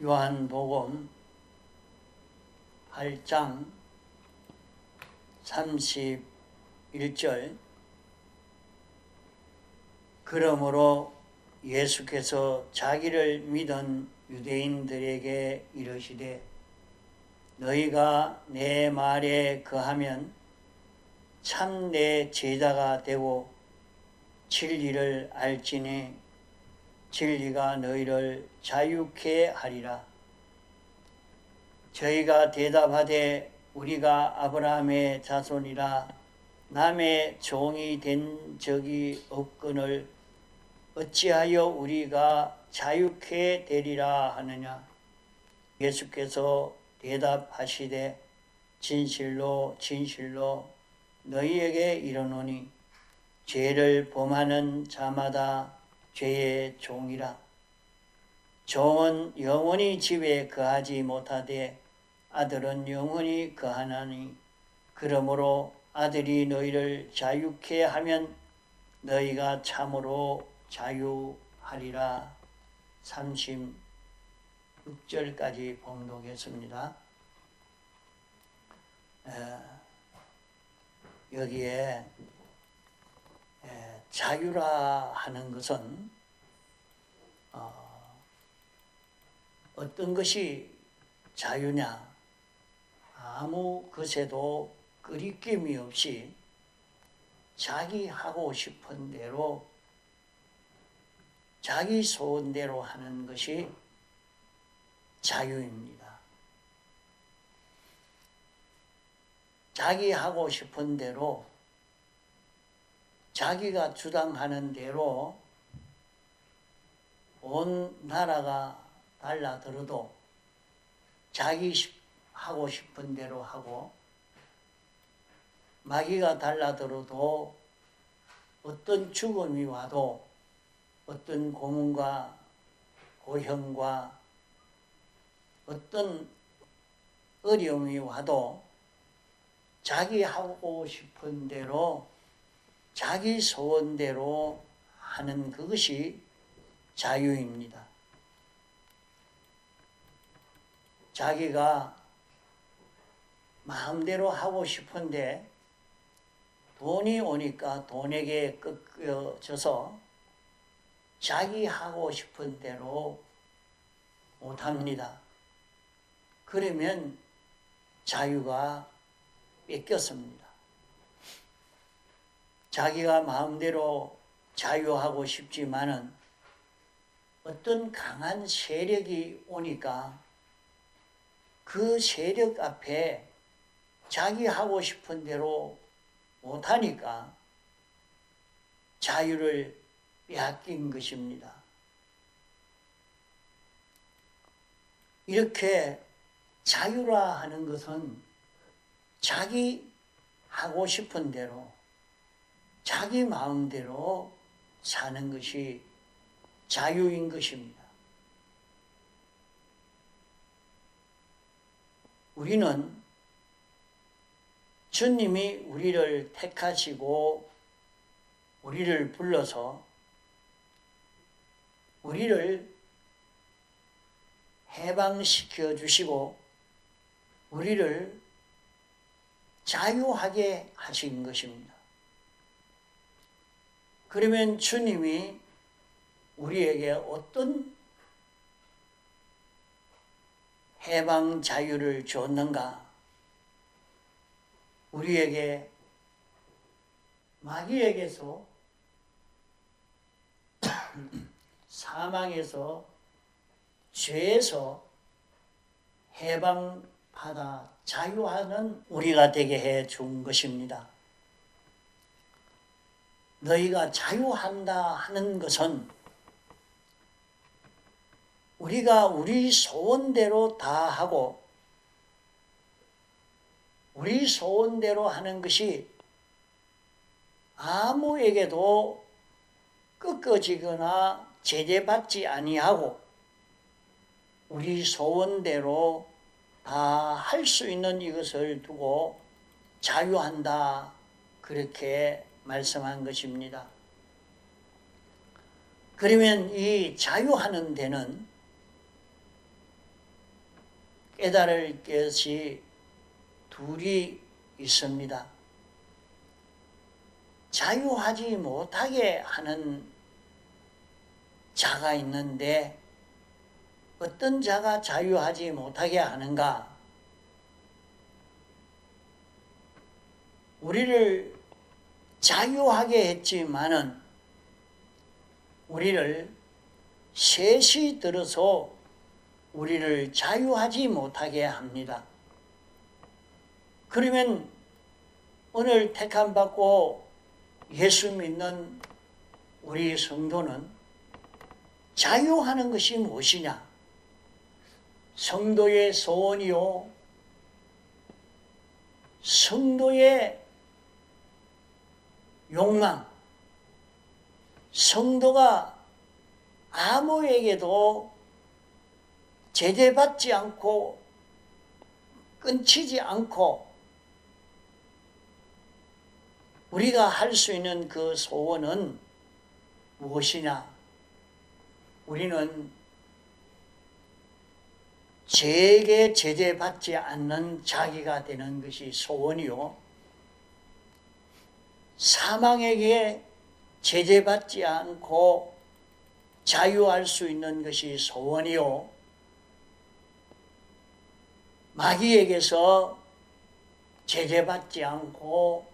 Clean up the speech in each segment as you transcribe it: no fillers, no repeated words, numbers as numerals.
요한복음 8장 31절 그러므로 예수께서 자기를 믿은 유대인들에게 이르시되 너희가 내 말에 거하면 참 내 제자가 되고 진리를 알지니 진리가 너희를 자유케 하리라. 저희가 대답하되 우리가 아브라함의 자손이라 남의 종이 된 적이 없거늘 어찌하여 우리가 자유케 되리라 하느냐. 예수께서 대답하시되 진실로 진실로 너희에게 이르노니 죄를 범하는 자마다 죄의 종이라. 종은 영원히 집에 거하지 못하되 아들은 영원히 거하나니 그러므로 아들이 너희를 자유케 하면 너희가 참으로 자유하리라. 36절까지 봉독했습니다. 여기에 자유라 하는 것은 어떤 것이 자유냐? 아무 것에도 끄리낌이 없이 자기 하고 싶은 대로 자기 소원대로 하는 것이 자유입니다. 자기 하고 싶은 대로 자기가 주장하는 대로 온 나라가 달라들어도 자기 하고 싶은 대로 하고 마귀가 달라들어도 어떤 죽음이 와도 어떤 고문과 고형과 어떤 어려움이 와도 자기 하고 싶은 대로 자기 소원대로 하는 그것이 자유입니다. 자기가 마음대로 하고 싶은데 돈이 오니까 돈에게 꺾여져서 자기 하고 싶은 대로 못합니다. 그러면 자유가 뺏겼습니다. 자기가 마음대로 자유하고 싶지만은 어떤 강한 세력이 오니까 그 세력 앞에 자기 하고 싶은 대로 못하니까 자유를 빼앗긴 것입니다. 이렇게 자유라 하는 것은 자기 하고 싶은 대로 자기 마음대로 사는 것이 자유인 것입니다. 우리는 주님이 우리를 택하시고 우리를 불러서 우리를 해방시켜 주시고 우리를 자유하게 하신 것입니다. 그러면 주님이 우리에게 어떤 해방 자유를 줬는가? 우리에게 마귀에게서 사망에서 죄에서 해방받아 자유하는 우리가 되게 해 준 것입니다. 너희가 자유한다 하는 것은 우리가 우리 소원대로 다 하고 우리 소원대로 하는 것이 아무에게도 꺾어지거나 제재받지 아니하고 우리 소원대로 다 할 수 있는 이것을 두고 자유한다 그렇게 말씀한 것입니다. 그러면 이 자유하는 데는 깨달을 것이 둘이 있습니다. 자유하지 못하게 하는 자가 있는데 어떤 자가 자유하지 못하게 하는가? 우리를 자유하게 했지만은 우리를 셋이 들어서 우리를 자유하지 못하게 합니다. 그러면 오늘 택함받고 예수 믿는 우리 성도는 자유하는 것이 무엇이냐? 성도의 소원이요, 성도의 욕망, 성도가 아무에게도 제재받지 않고 끊치지 않고 우리가 할 수 있는 그 소원은 무엇이냐? 우리는 죄에게 제재받지 않는 자기가 되는 것이 소원이요, 사망에게 제재받지 않고 자유할 수 있는 것이 소원이요, 마귀에게서 제재받지 않고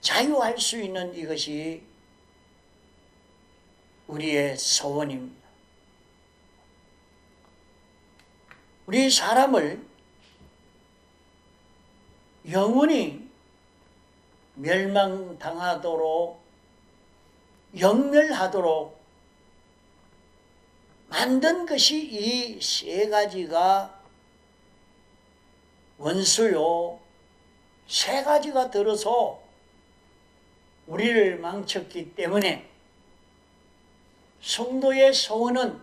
자유할 수 있는 이것이 우리의 소원입니다. 우리 사람을 영원히 멸망당하도록 영멸하도록 만든 것이 이 세 가지가 원수요, 세 가지가 들어서 우리를 망쳤기 때문에 성도의 소원은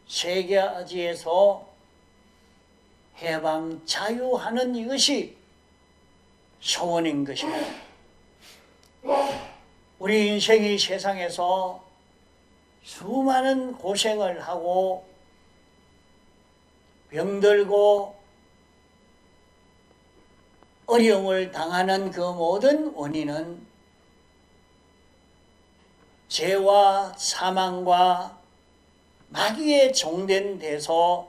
세 가지에서 해방, 자유하는 이것이 소원인 것입니다. 우리 인생이 세상에서 수많은 고생을 하고 병들고 어려움을 당하는 그 모든 원인은 죄와 사망과 마귀의 종된 데서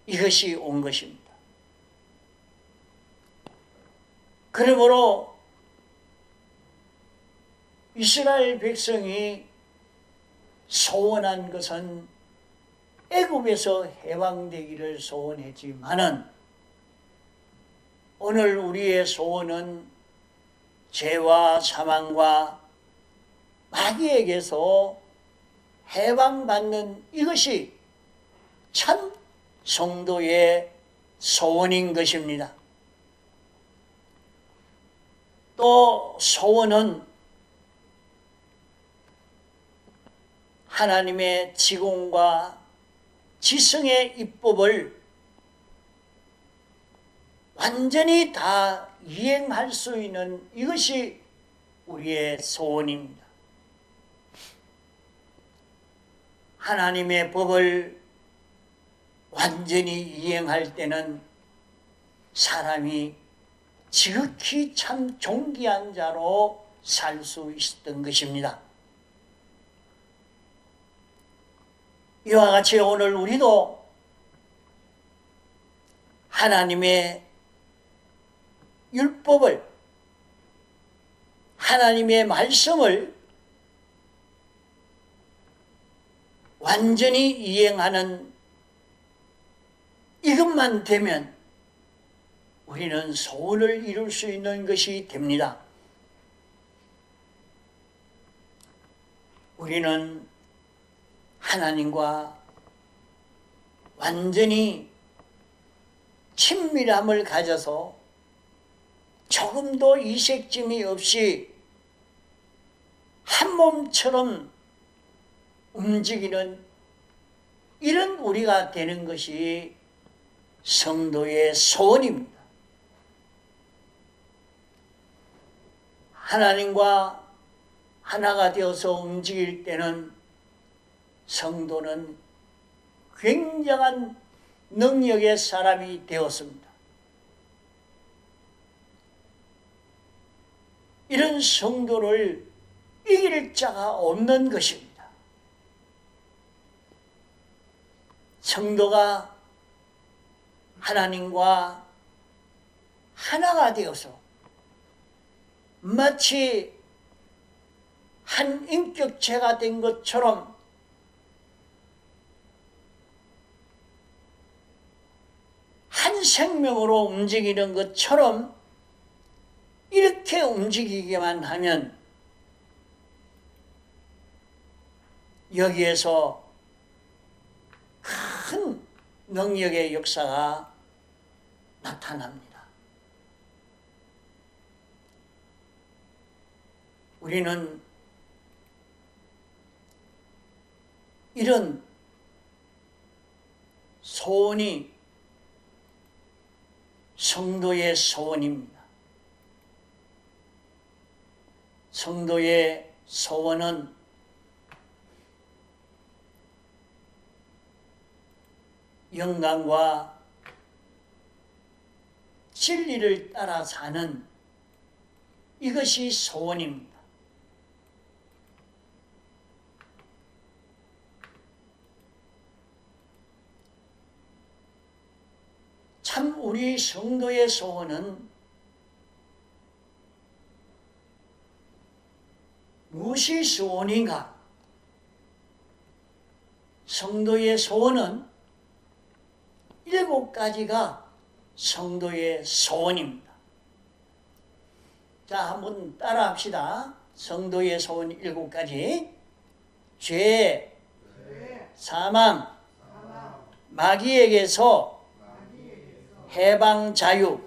이것이 온 것입니다. 그러므로 이스라엘 백성이 소원한 것은 애굽에서 해방되기를 소원했지만은 오늘 우리의 소원은 죄와 사망과 마귀에게서 해방받는 이것이 참 성도의 소원인 것입니다. 또 소원은 하나님의 지공과 지성의 입법을 완전히 다 이행할 수 있는 이것이 우리의 소원입니다. 하나님의 법을 완전히 이행할 때는 사람이 지극히 참 존귀한 자로 살 수 있었던 것입니다. 이와 같이 오늘 우리도 하나님의 율법을, 하나님의 말씀을 완전히 이행하는 이것만 되면 우리는 소원을 이룰 수 있는 것이 됩니다. 우리는 하나님과 완전히 친밀함을 가져서 조금도 이색짐이 없이 한 몸처럼 움직이는 이런 우리가 되는 것이 성도의 소원입니다. 하나님과 하나가 되어서 움직일 때는 성도는 굉장한 능력의 사람이 되었습니다. 이런 성도를 이길 자가 없는 것입니다. 성도가 하나님과 하나가 되어서 마치 한 인격체가 된 것처럼 한 생명으로 움직이는 것처럼 이렇게 움직이기만 하면 여기에서 큰 능력의 역사가 나타납니다. 우리는 이런 소원이 성도의 소원입니다. 성도의 소원은 영광과 진리를 따라 사는 이것이 소원입니다. 참 우리 성도의 소원은 무엇이 소원인가? 성도의 소원은 7가지가 성도의 소원입니다. 자, 한번 따라 합시다. 성도의 소원 7가지. 죄, 사망, 마귀에게서 해방 자유,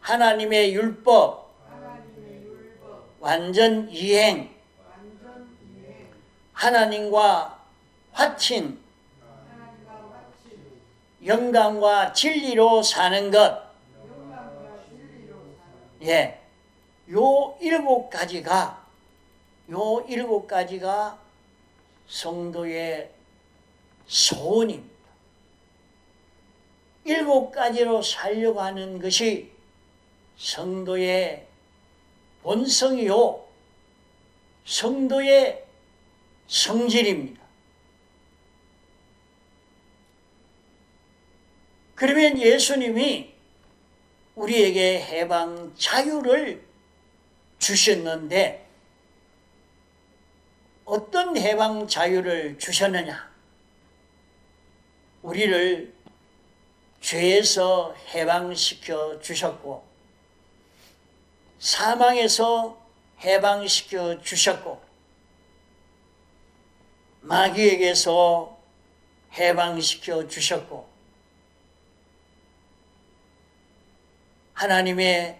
하나님의 율법, 완전 이행, 하나님과 화친, 영광과 진리로 사는 것. 예, 요 7가지가 성도의 소원입니다. 7가지로 살려고 하는 것이 성도의 본성이요, 성도의 성질입니다. 그러면 예수님이 우리에게 해방 자유를 주셨는데 어떤 해방 자유를 주셨느냐? 우리를 죄에서 해방시켜 주셨고 사망에서 해방시켜 주셨고 마귀에게서 해방시켜 주셨고 하나님의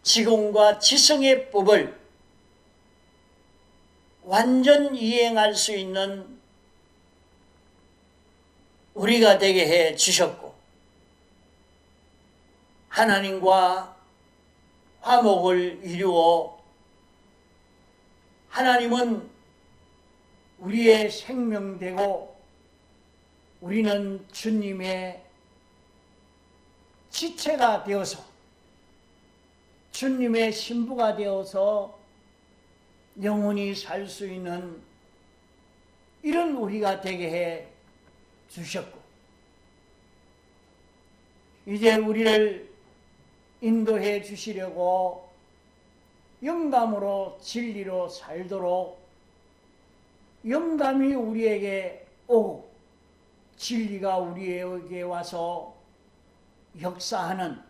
지공과 지성의 법을 완전 이행할 수 있는 우리가 되게 해 주셨고 하나님과 화목을 이루어 하나님은 우리의 생명되고 우리는 주님의 지체가 되어서 주님의 신부가 되어서 영원히 살 수 있는 이런 우리가 되게 해 주셨고 이제 우리를 인도해 주시려고 영감으로 진리로 살도록 영감이 우리에게 오고 진리가 우리에게 와서 역사하는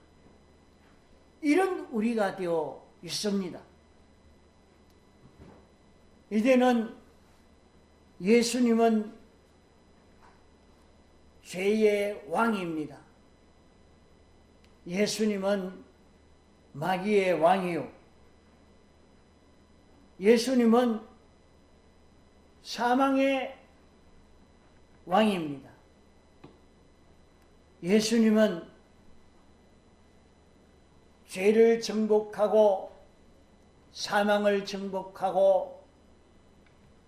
이런 우리가 되어 있습니다. 이제는 예수님은 죄의 왕입니다. 예수님은 마귀의 왕이요. 예수님은 사망의 왕입니다. 예수님은 죄를 정복하고 사망을 정복하고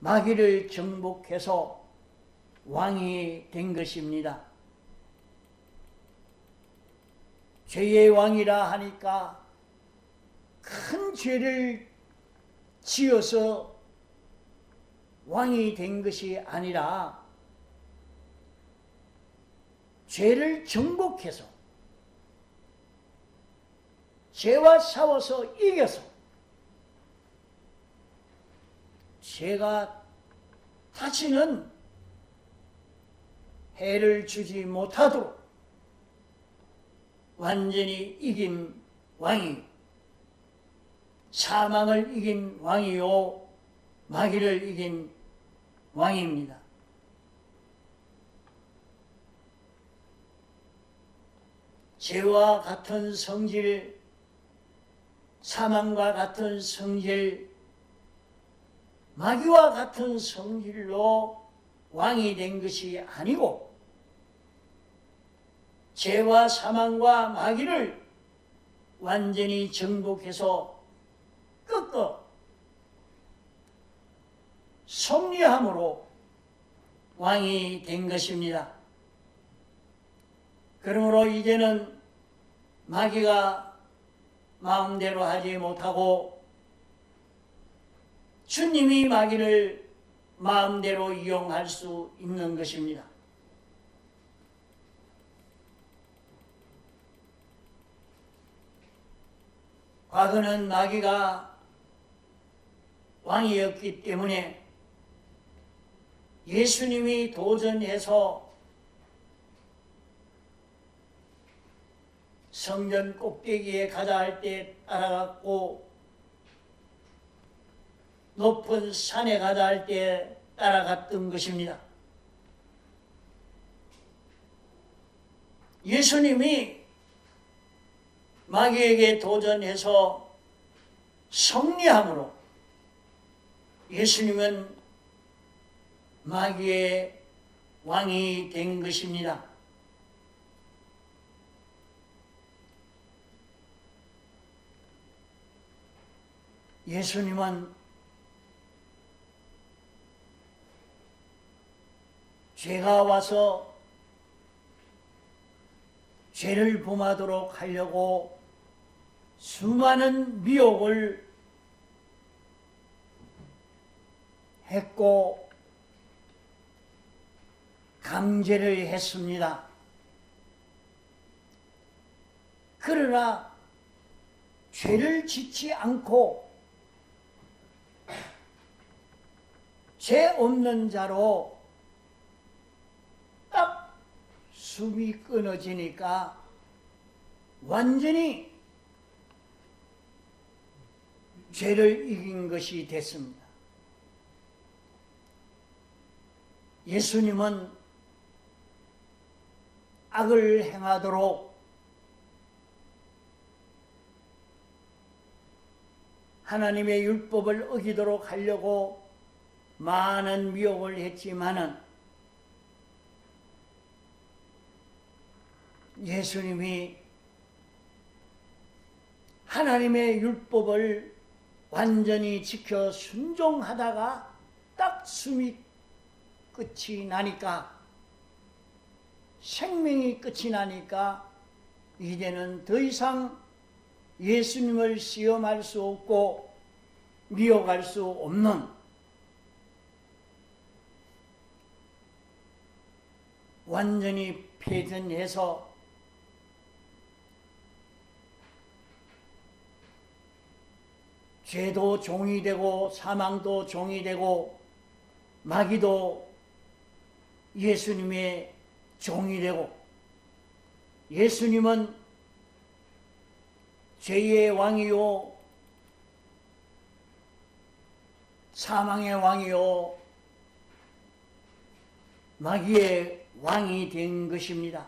마귀를 정복해서 왕이 된 것입니다. 죄의 왕이라 하니까 큰 죄를 지어서 왕이 된 것이 아니라 죄를 정복해서 죄와 싸워서 이겨서 죄가 다시는 해를 주지 못하도록 완전히 이긴 왕이, 사망을 이긴 왕이요 마귀를 이긴 왕입니다. 죄와 같은 성질, 사망과 같은 성질, 마귀와 같은 성질로 왕이 된 것이 아니고 죄와 사망과 마귀를 완전히 정복해서 꺾어 승리함으로 왕이 된 것입니다. 그러므로 이제는 마귀가 마음대로 하지 못하고 주님이 마귀를 마음대로 이용할 수 있는 것입니다. 과거는 마귀가 왕이었기 때문에 예수님이 도전해서 성전 꼭대기에 가자 할 때 따라갔고 높은 산에 가자 할 때 따라갔던 것입니다. 예수님이 마귀에게 도전해서 승리함으로 예수님은 마귀의 왕이 된 것입니다. 예수님은 죄가 와서 죄를 범하도록 하려고 수많은 미혹을 했고 강제를 했습니다. 그러나 죄를 짓지 않고 죄 없는 자로 딱 숨이 끊어지니까 완전히 죄를 이긴 것이 됐습니다. 예수님은 악을 행하도록 하나님의 율법을 어기도록 하려고 많은 미혹을 했지만은 예수님이 하나님의 율법을 완전히 지켜 순종하다가 딱 숨이 끝이 나니까, 생명이 끝이 나니까 이제는 더 이상 예수님을 시험할 수 없고 미혹할 수 없는 완전히 패전해서 죄도 종이 되고 사망도 종이 되고 마귀도 예수님의 종이 되고, 예수님은 죄의 왕이요 사망의 왕이요 마귀의 왕이 된 것입니다.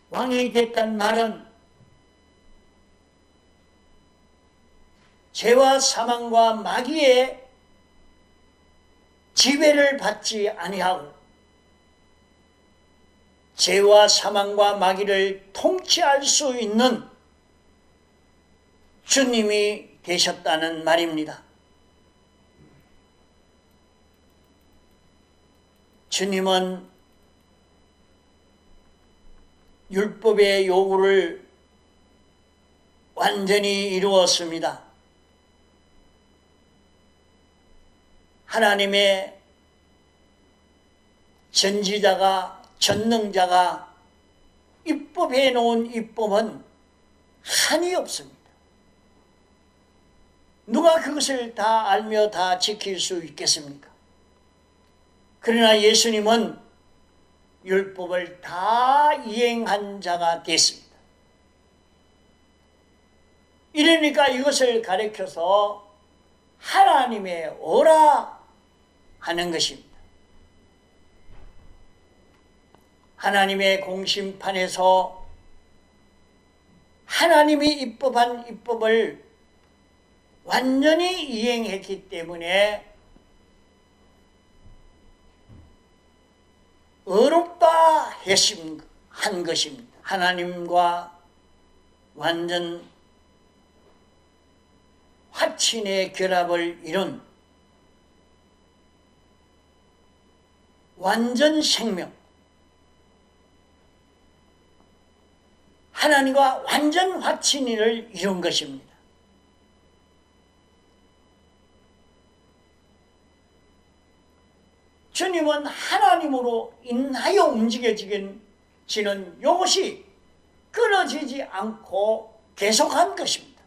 왕이 됐단 말은 죄와 사망과 마귀의 지배를 받지 아니하고 죄와 사망과 마귀를 통치할 수 있는 주님이 되셨다는 말입니다. 주님은 율법의 요구를 완전히 이루었습니다. 하나님의 전지자가, 전능자가 입법해 놓은 입법은 한이 없습니다. 누가 그것을 다 알며 다 지킬 수 있겠습니까? 그러나 예수님은 율법을 다 이행한 자가 됐습니다. 이러니까 이것을 가리켜서 하나님의 어라 하는 것입니다. 하나님의 공심판에서 하나님이 입법한 입법을 완전히 이행했기 때문에 어렵다 한 것입니다. 하나님과 완전 화친의 결합을 이룬 완전 생명, 하나님과 완전 화친을 이룬 것입니다. 주님은 하나님으로 인하여 움직여지는 이것이 끊어지지 않고 계속한 것입니다.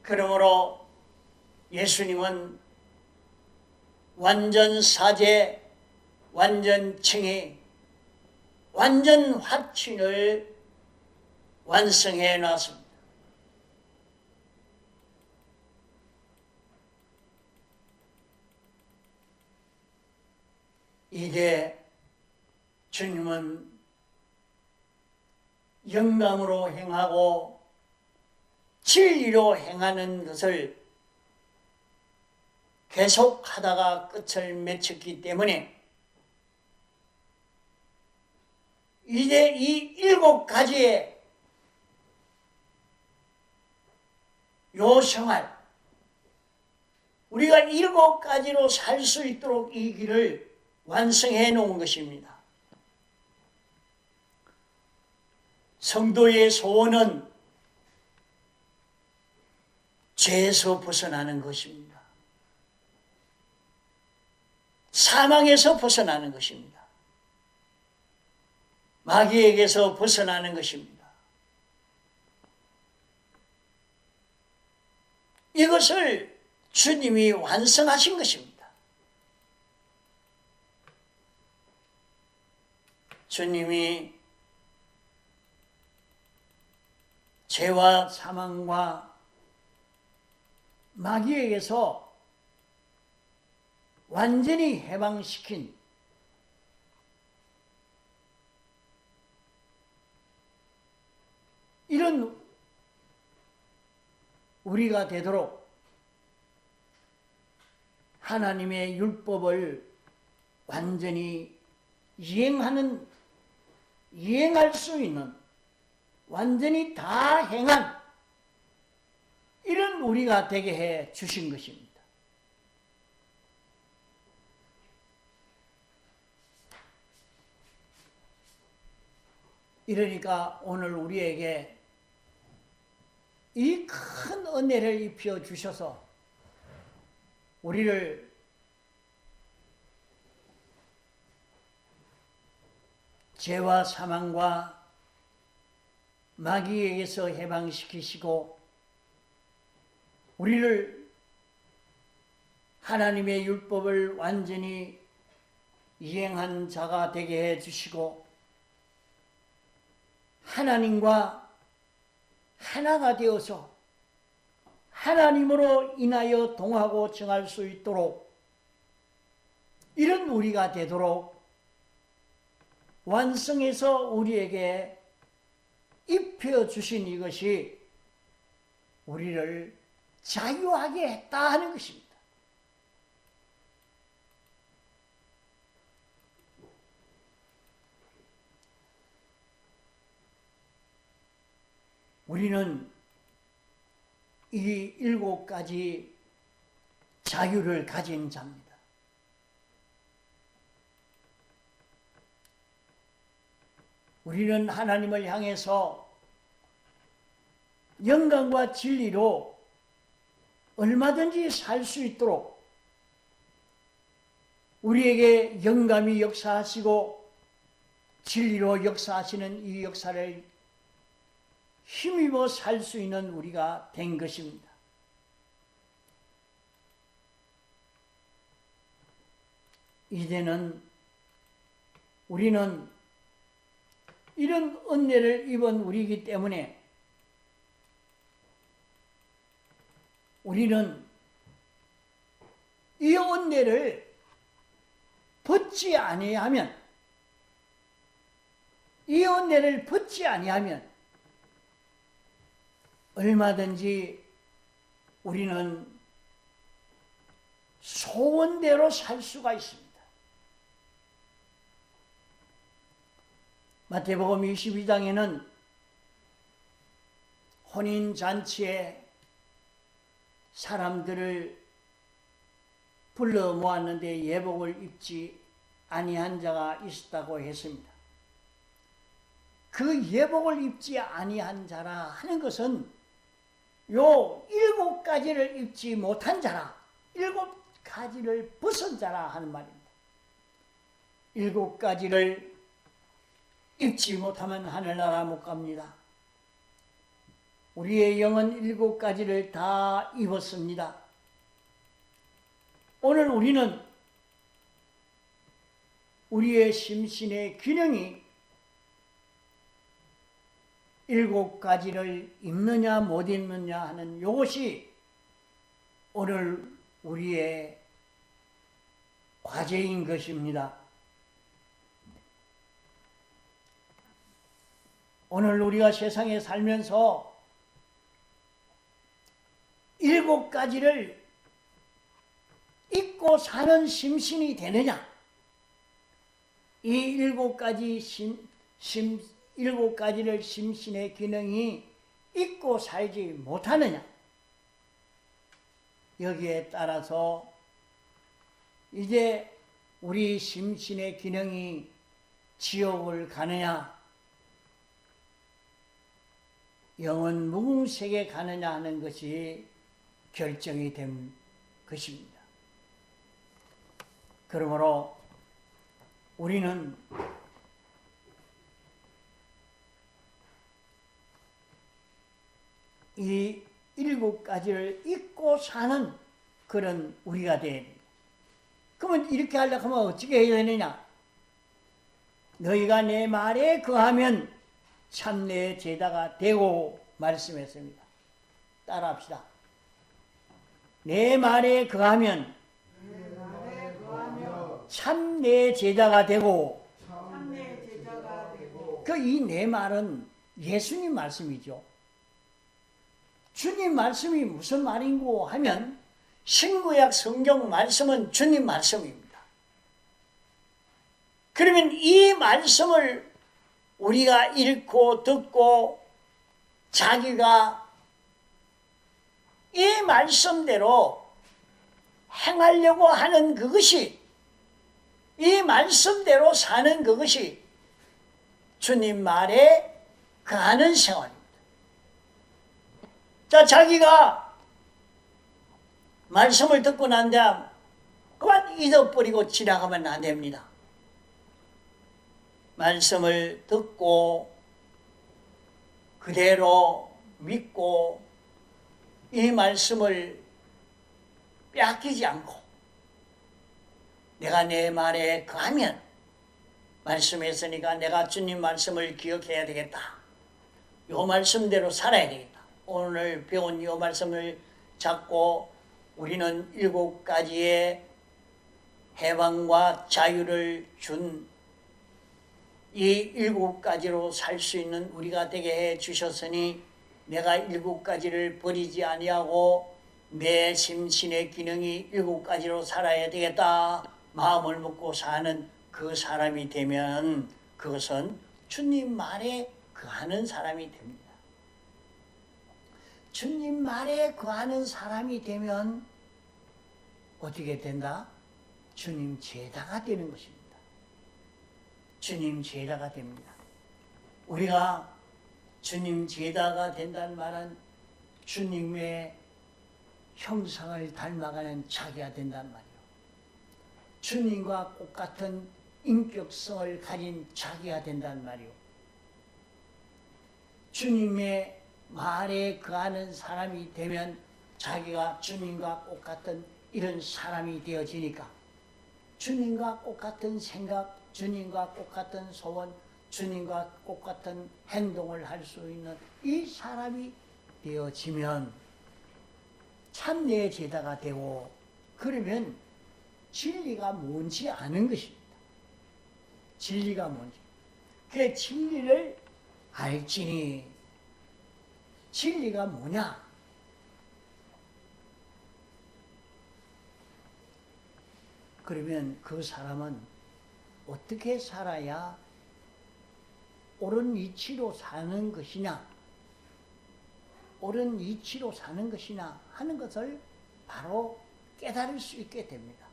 그러므로 예수님은 완전 사제, 완전 칭의, 완전 화친을 완성해 놨습니다. 이게 주님은 영광으로 행하고 진리로 행하는 것을 계속하다가 끝을 맺혔기 때문에 이제 이 7가지의 요 생활, 우리가 7가지로 살 수 있도록 이 길을 완성해 놓은 것입니다. 성도의 소원은 죄에서 벗어나는 것입니다. 사망에서 벗어나는 것입니다. 마귀에게서 벗어나는 것입니다. 이것을 주님이 완성하신 것입니다. 주님이 죄와 사망과 마귀에게서 완전히 해방시킨 이런 우리가 되도록 하나님의 율법을 완전히 이행할 수 있는, 완전히 다 행한 이런 우리가 되게 해 주신 것입니다. 이러니까 오늘 우리에게 이 큰 은혜를 입혀 주셔서 우리를 죄와 사망과 마귀에게서 해방시키시고 우리를 하나님의 율법을 완전히 이행한 자가 되게 해 주시고 하나님과 하나가 되어서 하나님으로 인하여 동하고 정할 수 있도록 이런 우리가 되도록 완성해서 우리에게 입혀주신 이것이 우리를 자유하게 했다 하는 것입니다. 우리는 이 7가지 자유를 가진 자입니다. 우리는 하나님을 향해서 영광과 진리로 얼마든지 살 수 있도록 우리에게 영감이 역사하시고 진리로 역사하시는 이 역사를 힘입어 살 수 있는 우리가 된 것입니다. 이제는 우리는 이런 은혜를 입은 우리이기 때문에 우리는 이 은혜를 받지 아니하면, 이 은혜를 받지 아니하면 얼마든지 우리는 소원대로 살 수가 있습니다. 마태복음 22장에는 혼인잔치에 사람들을 불러 모았는데 예복을 입지 아니한 자가 있었다고 했습니다. 그 예복을 입지 아니한 자라 하는 것은 요 7가지를 입지 못한 자라, 7가지를 벗은 자라 하는 말입니다. 7가지를 입지 못하면 하늘나라 못 갑니다. 우리의 영은 7가지를 다 입었습니다. 오늘 우리는 우리의 심신의 균형이 7가지를 입느냐 못 입느냐 하는 이것이 오늘 우리의 과제인 것입니다. 오늘 우리가 세상에 살면서 7가지를 잊고 사는 심신이 되느냐, 이 7가지를 심신의 기능이 잊고 살지 못하느냐, 여기에 따라서 이제 우리 심신의 기능이 지옥을 가느냐, 영원 무궁색에 가느냐 하는 것이 결정이 된 것입니다. 그러므로 우리는 이 7가지를 잊고 사는 그런 우리가 돼야 됩니다. 그러면 이렇게 하려고 하면 어떻게 해야 되느냐? 너희가 내 말에 거하면 참 내 제자가 되고 말씀했습니다. 따라합시다. 내 말에 거하면 참 내 제자가 되고, 그 이 내 말은 예수님 말씀이죠. 주님 말씀이 무슨 말인고 하면 신구약 성경 말씀은 주님 말씀입니다. 그러면 이 말씀을 우리가 읽고 듣고 자기가 이 말씀대로 행하려고 하는 그것이, 이 말씀대로 사는 그것이 주님 말에 거하는 생활입니다. 자, 자기가 말씀을 듣고 난 다음 그만 잊어버리고 지나가면 안 됩니다. 말씀을 듣고 그대로 믿고 이 말씀을 빼앗기지 않고 내가 내 말에 거하면, 말씀했으니까 내가 주님 말씀을 기억해야 되겠다. 이 말씀대로 살아야 되겠다. 오늘 배운 이 말씀을 잡고 우리는 7가지의 해방과 자유를 준 이 7가지로 살 수 있는 우리가 되게 해 주셨으니 내가 7가지를 버리지 아니하고 내 심신의 기능이 7가지로 살아야 되겠다 마음을 먹고 사는 그 사람이 되면 그것은 주님 말에 거하는 사람이 됩니다. 주님 말에 거하는 사람이 되면 어떻게 된다? 주님 제자가 되는 것입니다. 주님 제자가 됩니다. 우리가 주님 제자가 된다는 말은 주님의 형상을 닮아가는 자기가 된단 말이에요. 주님과 똑같은 인격성을 가진 자기가 된단 말이에요. 주님의 말에 거하는 사람이 되면 자기가 주님과 똑같은 이런 사람이 되어지니까 주님과 똑같은 생각, 주님과 똑같은 소원, 주님과 똑같은 행동을 할 수 있는 이 사람이 되어지면 참 내 제자가 되고, 그러면 진리가 뭔지 아는 것입니다. 진리가 뭔지. 그 진리를 알지니, 진리가 뭐냐? 그러면 그 사람은 어떻게 살아야 옳은 이치로 사는 것이냐, 옳은 이치로 사는 것이냐 하는 것을 바로 깨달을 수 있게 됩니다.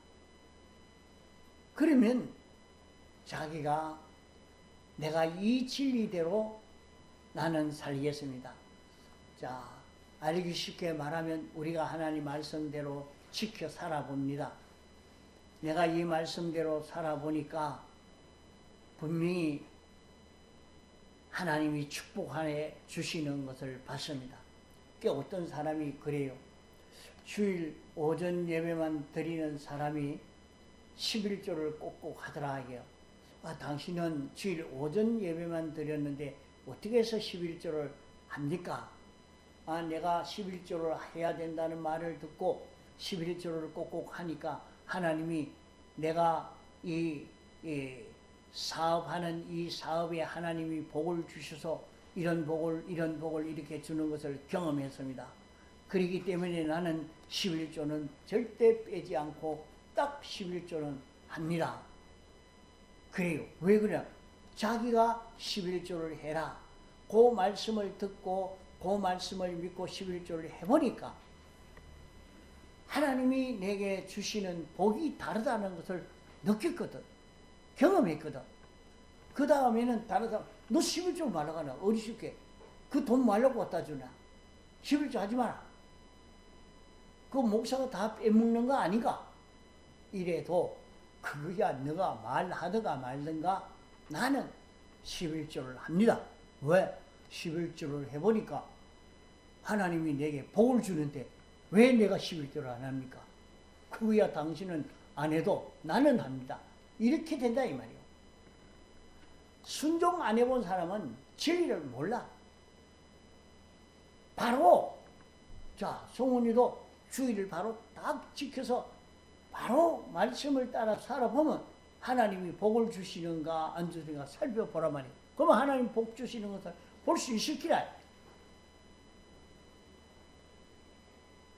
그러면 자기가 내가 이 진리대로 나는 살겠습니다. 자, 알기 쉽게 말하면 우리가 하나님 말씀대로 지켜 살아봅니다. 내가 이 말씀대로 살아보니까 분명히 하나님이 축복해 주시는 것을 봤습니다. 어떤 사람이 그래요. 주일 오전 예배만 드리는 사람이 11조를 꼭꼭 하더라 하게요. 당신은 주일 오전 예배만 드렸는데 어떻게 해서 11조를 합니까? 내가 11조를 해야 된다는 말을 듣고 11조를 꼭꼭 하니까 하나님이 내가 이 사업하는 이 사업에 하나님이 복을 주셔서 이런 복을 이렇게 주는 것을 경험했습니다. 그렇기 때문에 나는 11조는 절대 빼지 않고 딱 11조는 합니다. 그래요. 왜 그래? 자기가 11조를 해라. 그 말씀을 듣고 그 말씀을 믿고 11조를 해보니까 하나님이 내게 주시는 복이 다르다는 것을 느꼈거든. 경험했거든. 그 다음에는 다른 사람, 너 11조 말라가나? 어리숙해. 그 돈 말라고 갖다 주나? 11조 하지 마라. 그 목사가 다 빼먹는 거 아닌가? 이래도 그거야 너가 말하든가 말든가 나는 11조를 합니다. 왜? 11조를 해보니까 하나님이 내게 복을 주는데 왜 내가 11조를 안 합니까? 그거야 당신은 안 해도 나는 합니다. 이렇게 된다 이 말이에요. 순종 안 해본 사람은 진리를 몰라. 바로 자 송은이도 주의를 바로 딱 지켜서 바로 말씀을 따라 살아보면 하나님이 복을 주시는가 안 주시는가 살펴보라 말이에요. 그러면 하나님 복 주시는 것을 볼 수 있을 기라.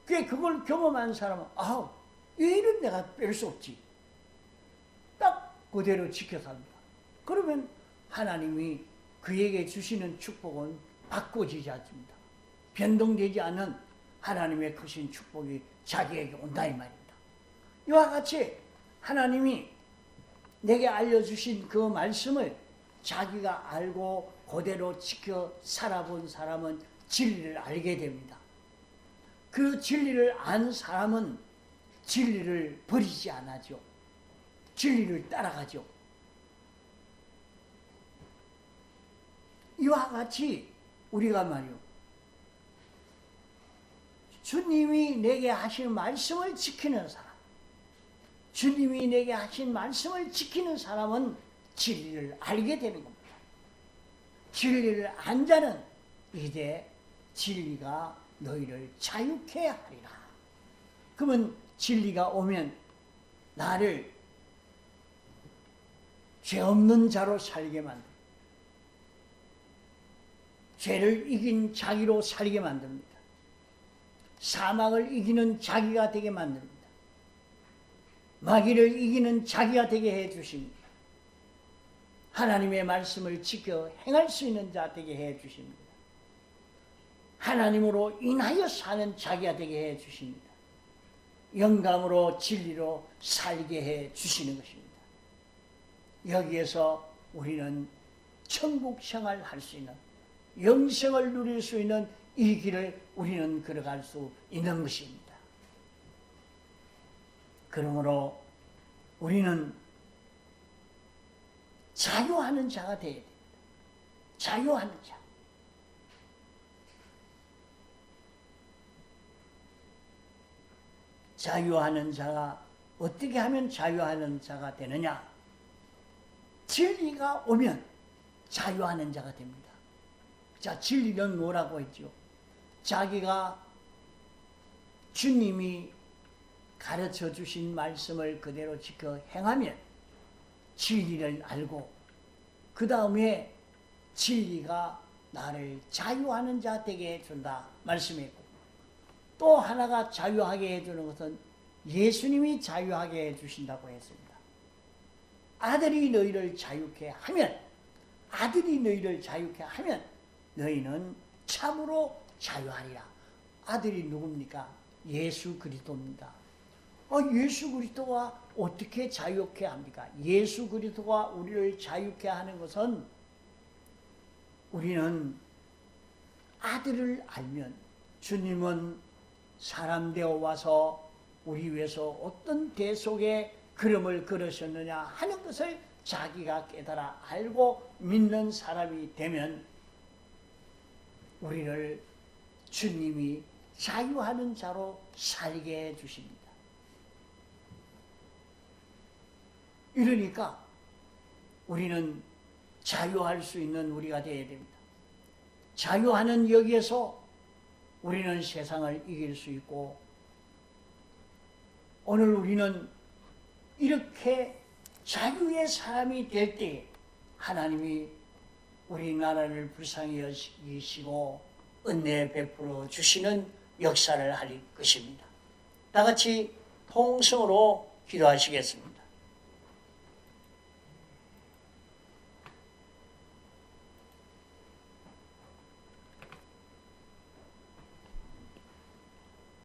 그걸 경험한 사람은 이 일은 내가 뺄 수 없지. 딱 그대로 지켜 삽니다. 그러면 하나님이 그에게 주시는 축복은 바꿔지지 않습니다. 변동되지 않은 하나님의 크신 축복이 자기에게 온다 이 말입니다. 이와 같이 하나님이 내게 알려주신 그 말씀을 자기가 알고 그대로 지켜 살아본 사람은 진리를 알게 됩니다. 그 진리를 안 사람은 진리를 버리지 않아죠. 진리를 따라가죠. 이와 같이 우리가 말이요, 주님이 내게 하신 말씀을 지키는 사람, 주님이 내게 하신 말씀을 지키는 사람은 진리를 알게 되는 겁니다. 진리를 안 자는 이제 진리가 너희를 자유케 하리라. 그러면 진리가 오면 나를 죄 없는 자로 살게 만듭니다. 죄를 이긴 자기로 살게 만듭니다. 사망을 이기는 자기가 되게 만듭니다. 마귀를 이기는 자기가 되게 해 주십니다. 하나님의 말씀을 지켜 행할 수 있는 자 되게 해 주십니다. 하나님으로 인하여 사는 자기가 되게 해 주십니다. 영감으로 진리로 살게 해 주시는 것입니다. 여기에서 우리는 천국 생활할 수 있는, 영생을 누릴 수 있는 이 길을 우리는 걸어갈 수 있는 것입니다. 그러므로 우리는 자유하는 자가 되어야 됩니다. 자유하는 자. 자유하는 자가 어떻게 하면 자유하는 자가 되느냐? 진리가 오면 자유하는 자가 됩니다. 자, 진리는 뭐라고 했죠? 자기가 주님이 가르쳐 주신 말씀을 그대로 지켜 행하면 진리를 알고 그 다음에 진리가 나를 자유하는 자 되게 해준다 말씀했고, 또 하나가 자유하게 해주는 것은 예수님이 자유하게 해주신다고 했습니다. 아들이 너희를 자유케 하면, 아들이 너희를 자유케 하면 너희는 참으로 자유하리라. 아들이 누굽니까? 예수 그리스도입니다. 예수 그리스도가 어떻게 자유케 합니까? 예수 그리스도가 우리를 자유케 하는 것은 우리는 아들을 알면, 주님은 사람 되어 와서 우리 위해서 어떤 대속의 걸음을 걸으셨느냐 하는 것을 자기가 깨달아 알고 믿는 사람이 되면 우리를 주님이 자유하는 자로 살게 해 주십니다. 이러니까 우리는 자유할 수 있는 우리가 되어야 됩니다. 자유하는 여기에서 우리는 세상을 이길 수 있고, 오늘 우리는 이렇게 자유의 사람이 될 때 하나님이 우리나라를 불쌍히 여기시고 은혜 베풀어 주시는 역사를 할 것입니다. 다 같이 통성으로 기도하시겠습니다.